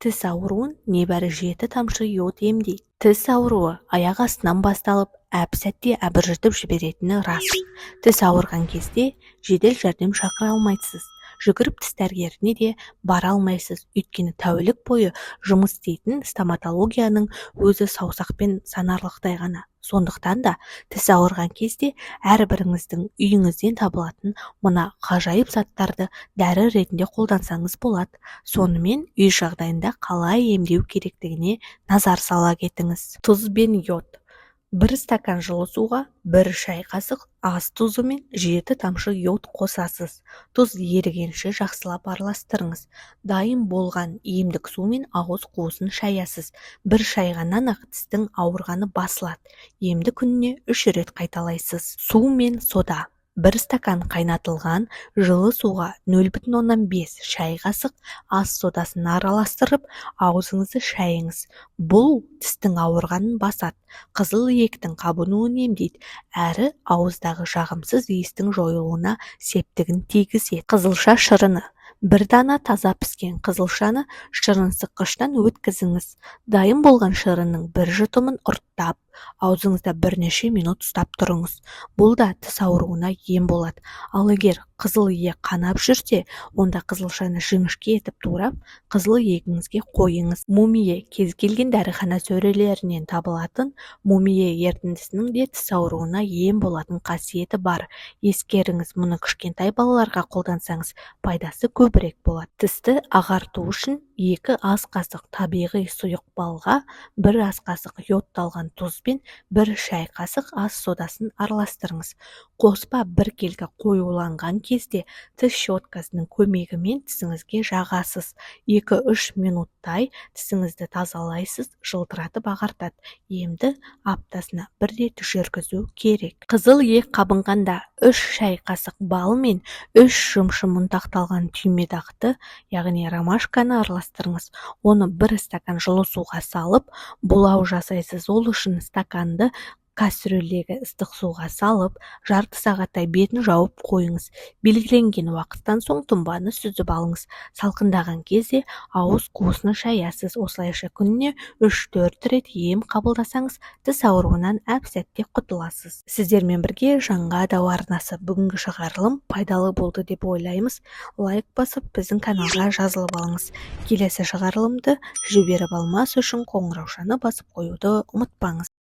Тіс ауруын небәрі 7 тамшы йод емдейді. Тіс ауруы аяқ астынан басталып, әп-сәтте әбіржітіп жіберетіні рас. Тіс ауырған кезде жедел жәрдем шақыра алмайсыз. Жүгіріп тіс дәрігеріне де бара алмайсыз, өйткені тәулік бойы жұмыс істейтін стоматологияның өзі саусақпен санарлықтай ғана. Сондықтан да тіс ауырған кезде әрбіріңіздің үйіңізден табылатын мына ғажайып заттарды дәрі ретінде қолдансаңыз болады. Сонымен үй жағдайында қалай емдеу керектігіне назар сала кетіңіз. Тұз бен йод. 1 стакан жылы суға 1 шай қасық ас тұзы мен 7 тамшы йод қосасыз. Тұз ерігенше жақсылап араластырыңыз. Дайын болған емдік сумен ауыз қуысын шаясыз. 1 шайғаннан ақ тістің ауырғаны басылады. Емді күніне 3 рет қайталайсыз. Су мен сода. 1 стакан қайнатылған жылы суға 0,5 шай қасық ас содасын араластырып, аузыңызды шайыңыз. Бұл тістің ауырғанын басады, қызыл иектің қабынуын емдейді, әрі ауыздағы жағымсыз иістің жойылуына септігін тигізеді. Қызылша шырыны. 1 дана таза піскен қызылшаны шырынсыққыштан өткізіңіз. Дайын болған шырынның 1 жұтымын ұрттап, аузыңызда бірнеше минут ұстап тұрыңыз. Бұл да тіс ауруына ем болады. Ал егер қызыл иек қанап жүрсе, онда қызылшаны жіңішке етіп турап, қызыл иегіңізге қойыңыз. Мумия кез келген дәріхана сөрелерінен табылатын мумия ертіндісінің де тіс ауруына ем болатын қасиеті бар. Ескеріңіз, мұны кішкентай балаларға қолдансаңыз, пайдасы көбірек болады. Тісті ағарту үшін 2 ас қасық табиғи сұйық балға 1 ас қасық йодталған тұз бен 1 шай қасық ас содасын араластырыңыз. Қоспа біркелкі қоюланған кезде тіс щеткасының көмегімен тісіңізге жағасыз. 2-3 минуттай тісіңізді тазалайсыз, жылтыратып ағартады. Емді аптасына 1 рет жүргізу керек. Қызыл иек қабынғанда 3 шай қасық бал мен 3 шымшым ұнтақталған түймедақты, яғни ромашканы араластырыңыз. Оны 1 стакан жылы суға салып, булау жасайсыз. Ол үшін стаканды кастрөлдегі ыстық суға салып, жарты сағаттай бетін жауып қойыңыз. Белгіленген уақыттан соң тұнбаны сүзіп алыңыз. Салқындаған кезде ауыз қуысыны шаясыз. Осылайша күніне 3-4 рет ем қабылдасаңыз, тіс ауруынан әп-сәтте құтыласыз. Сіздермен бірге жаңа дау арнасы. Бүгінгі шығарылым пайдалы болды деп ойлаймыз. Лайк басып, біздің каналға жазылып алыңыз. Келесі шығарылымды жіберіп алмас үшін қоңыраушаны басып қоюды ұмытпаңыз.